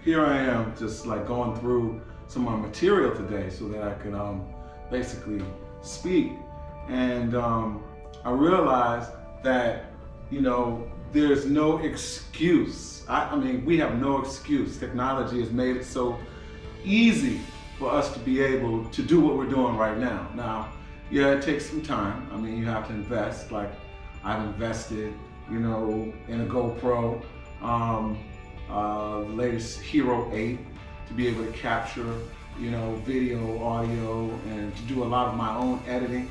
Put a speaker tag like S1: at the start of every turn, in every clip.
S1: here I am just like going through some of my material today so that I can basically speak. And I realized that, there's no excuse. I mean, we have no excuse. Technology has made it so easy for us to be able to do what we're doing right now. Now, yeah, it takes some time. I mean, you have to invest. Like I've invested, in a GoPro, the latest Hero 8, to be able to capture, video, audio, and to do a lot of my own editing.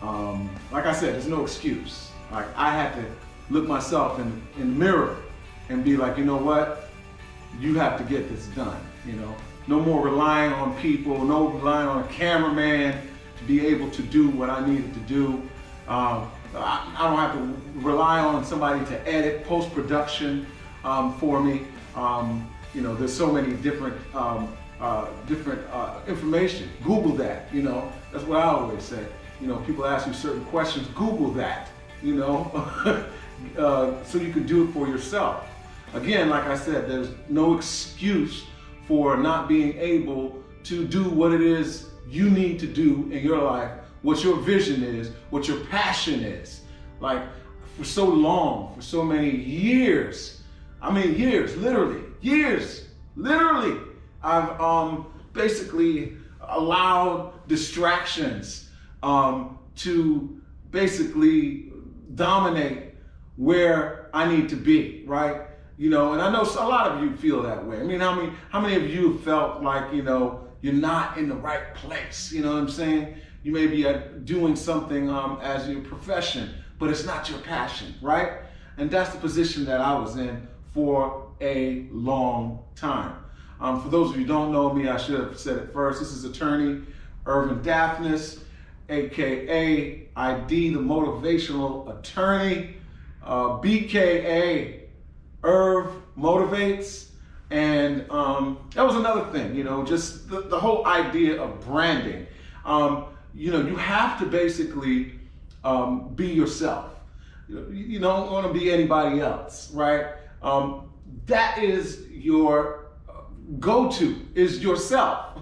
S1: Like I said, there's no excuse. Like I had to look myself in the mirror and be like, you know what? You have to get this done, No more relying on people, no relying on a cameraman to be able to do what I needed to do. I don't have to rely on somebody to edit, post-production for me. There's so many different information. Google that, That's what I always say. People ask you certain questions, Google that, so you can do it for yourself. Again, like I said, there's no excuse for not being able to do what it is you need to do in your life, what your vision is, what your passion is. Like for so long, for so many years, years, literally, I've basically allowed distractions to basically dominate where I need to be, right? And I know a lot of you feel that way. I mean, how many of you felt like, you're not in the right place? You know what I'm saying? You may be doing something as your profession, but it's not your passion, right? And that's the position that I was in for a long time. For those of you who don't know me, I should have said it first. This is attorney Irvin Daphnis, AKA ID, the motivational attorney, BKA Irv Motivates. And that was another thing, just the whole idea of branding. You have to basically be yourself. You don't want to be anybody else, right? That is your go-to, is yourself.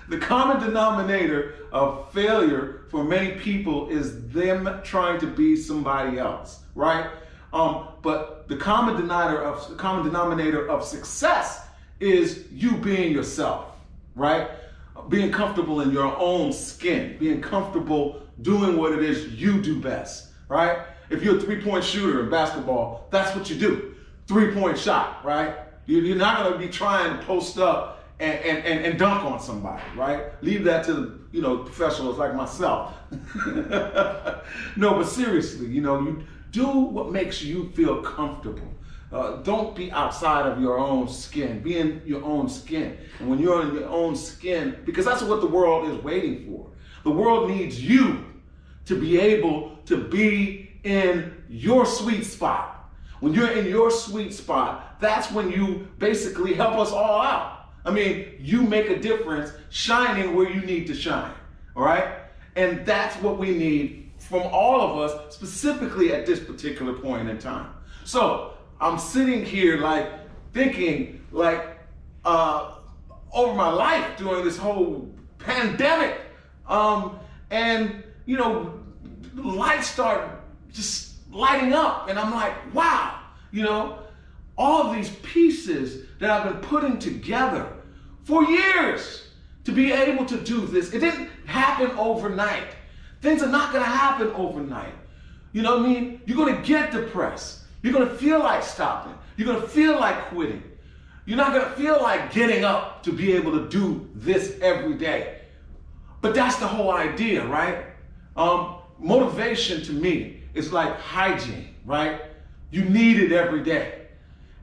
S1: The common denominator of failure for many people is them trying to be somebody else, right? But the common denominator of success is you being yourself, right? Being comfortable in your own skin, being comfortable doing what it is you do best, right? If you're a three-point shooter in basketball, that's what you do. Three-point shot, right? You're not going to be trying to post up and dunk on somebody, right? Leave that to professionals like myself. No, but seriously, you do what makes you feel comfortable. Don't be outside of your own skin. Be in your own skin. And when you're in your own skin, because that's what the world is waiting for. The world needs you to be able to be in your sweet spot. When you're in your sweet spot, that's when you basically help us all out. I mean, you make a difference shining where you need to shine, all right? And that's what we need from all of us, specifically at this particular point in time. So I'm sitting here like thinking like over my life during this whole pandemic, and lights start just lighting up, and I'm like, wow, all of these pieces that I've been putting together for years to be able to do this. It didn't happen overnight. Things are not going to happen overnight. You know what I mean? You're going to get depressed. You're going to feel like stopping. You're going to feel like quitting. You're not going to feel like getting up to be able to do this every day. But that's the whole idea, right? Motivation to me is like hygiene, right? You need it every day.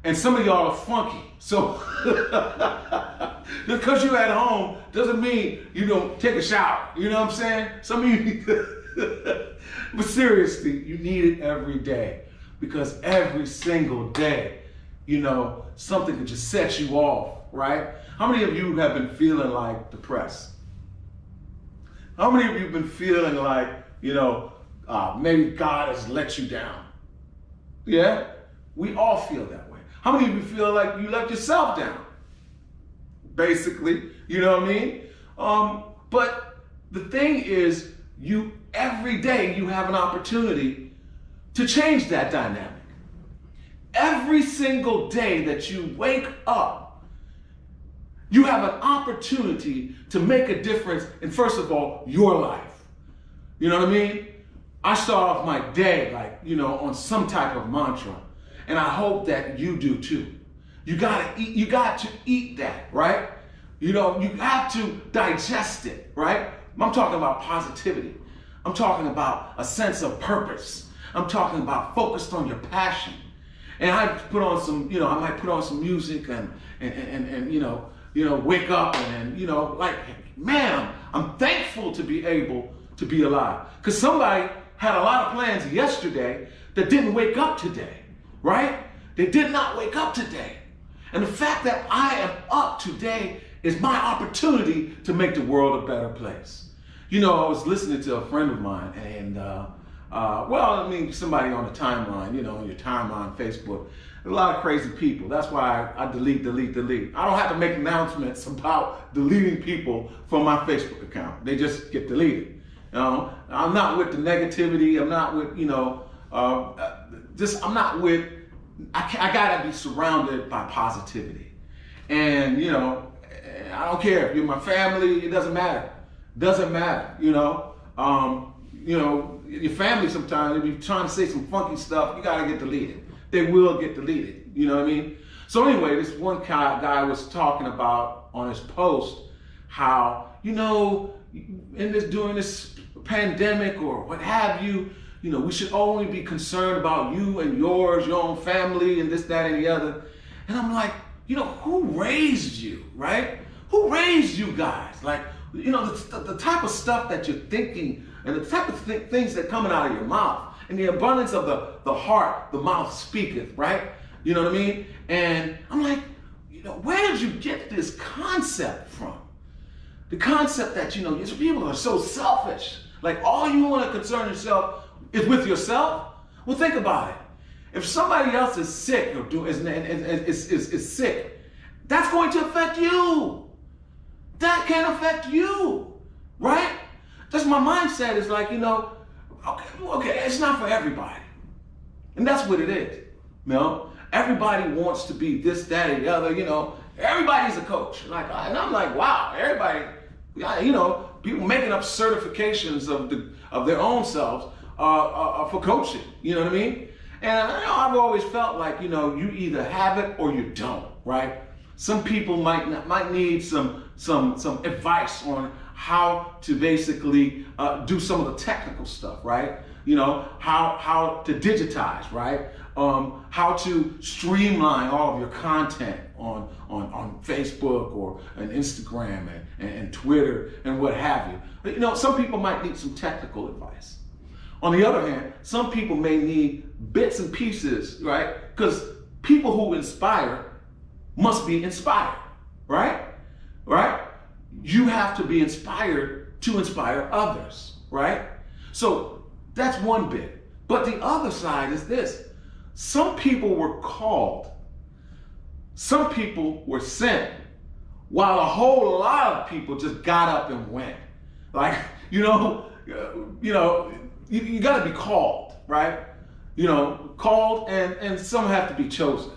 S1: And some of y'all are funky. So because you're at home doesn't mean you don't take a shower. You know what I'm saying? Some of you, but seriously, you need it every day, because every single day, something could just set you off, right? How many of you have been feeling like depressed? How many of you have been feeling like, maybe God has let you down? Yeah? We all feel that way. How many of you feel like you let yourself down? basically. You know what I mean? But the thing is, every day you have an opportunity to change that dynamic. Every single day that you wake up, you have an opportunity to make a difference in, first of all, your life. You know what I mean? I start off my day on some type of mantra, and I hope that you do too. You got to eat that, right? You have to digest it, right? I'm talking about positivity. I'm talking about a sense of purpose. I'm talking about focused on your passion. And I put on some, I might put on some music and wake up and man, I'm thankful to be able to be alive. Because somebody had a lot of plans yesterday that didn't wake up today, right? They did not wake up today. And the fact that I am up today is my opportunity to make the world a better place. I was listening to a friend of mine and, somebody on the timeline, on your timeline, Facebook, a lot of crazy people. That's why I delete. I don't have to make announcements about deleting people from my Facebook account. They just get deleted. I'm not with the negativity. I'm not with, I gotta be surrounded by positivity. And, I don't care if you're my family, it doesn't matter. Doesn't matter, your family sometimes, if you're trying to say some funky stuff, you gotta get deleted. They will get deleted, you know what I mean? So anyway, this one guy was talking about on his post how, during this pandemic or what have you, we should only be concerned about you and yours, your own family and this, that, and the other. And I'm like, who raised you, right? Who raised you guys? The type of stuff that you're thinking and the type of things that coming out of your mouth and the abundance of the heart, the mouth speaketh, right? You know what I mean? And I'm like, where did you get this concept from? The concept that, people are so selfish. Like all you want to concern yourself is with yourself. Well, think about it. If somebody else is sick or is sick, that's going to affect you. That can affect you, right? That's my mindset is okay, it's not for everybody. And that's what it is. Everybody wants to be this, that, and the other, everybody's a coach. And I'm like, wow, everybody, people making up certifications of their own selves for coaching, you know what I mean? And I've always felt like, you either have it or you don't, right? Some people might need some advice on how to basically do some of the technical stuff, right? How to digitize, right? How to streamline all of your content on Facebook or on Instagram and Twitter and what have you. Some people might need some technical advice. On the other hand, some people may need bits and pieces, right? Because people who inspire must be inspired, right? Right? You have to be inspired to inspire others, right? So that's one bit. But the other side is this. Some people were called. Some people were sent, while a whole lot of people just got up and went. You got to be called, right? Called and some have to be chosen.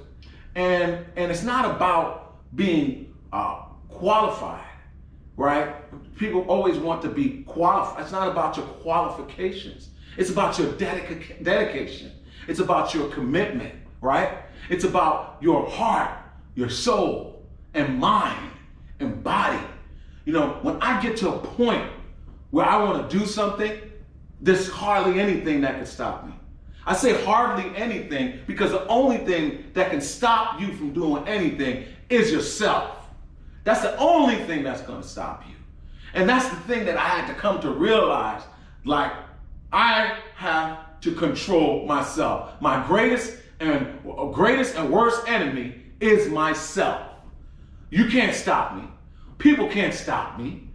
S1: And it's not about being qualified, right? People always want to be qualified. It's not about your qualifications. It's about your dedication. It's about your commitment, right? It's about your heart, your soul, and mind, and body. When I get to a point where I want to do something, there's hardly anything that can stop me. I say hardly anything because the only thing that can stop you from doing anything is yourself. That's the only thing that's going to stop you. And that's the thing that I had to come to realize, I have to control myself. My greatest and worst enemy is myself. You can't stop me. People can't stop me.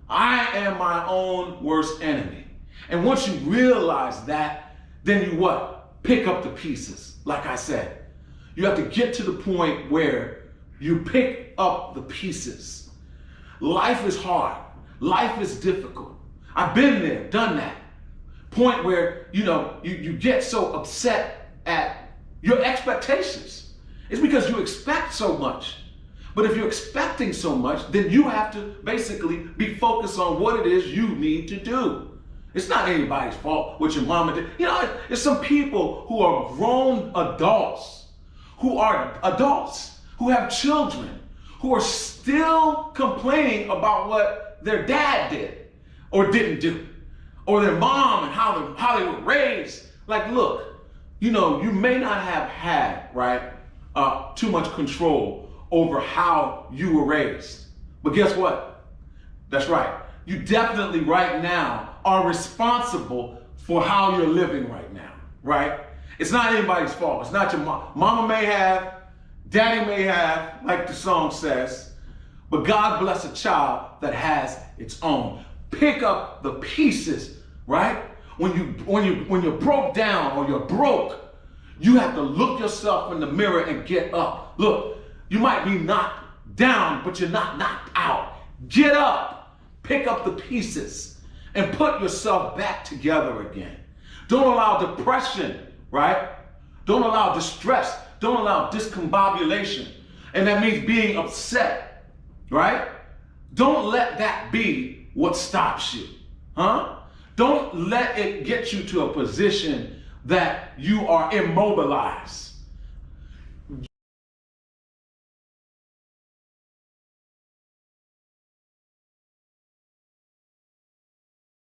S1: I am my own worst enemy. And once you realize that, then you what? Pick up the pieces. Like I said, you have to get to the point where you pick up the pieces. Life is hard. Life is difficult. I've been there, done that. Point where, you get so upset at your expectations. It's because you expect so much. But if you're expecting so much, then you have to basically be focused on what it is you need to do. It's not anybody's fault what your mama did. There's some people who are grown adults, who have children, who are still complaining about what their dad did or didn't do, or their mom and how they were raised. Like, look, you may not have had, right, too much control over how you were raised. But guess what? That's right. You definitely right now are responsible for how you're living right now, right? It's not anybody's fault. It's not your mom. Mama may have, daddy may have, like the song says, but God bless a child that has its own. Pick up the pieces, right? When you're broke down or you're broke, you have to look yourself in the mirror and get up. Look, you might be knocked down, but you're not knocked out. Get up, pick up the pieces, and put yourself back together again. Don't allow depression, right? Don't allow distress. Don't allow discombobulation. And that means being upset, right? Don't let that be what stops you, huh? Don't let it get you to a position that you are immobilized.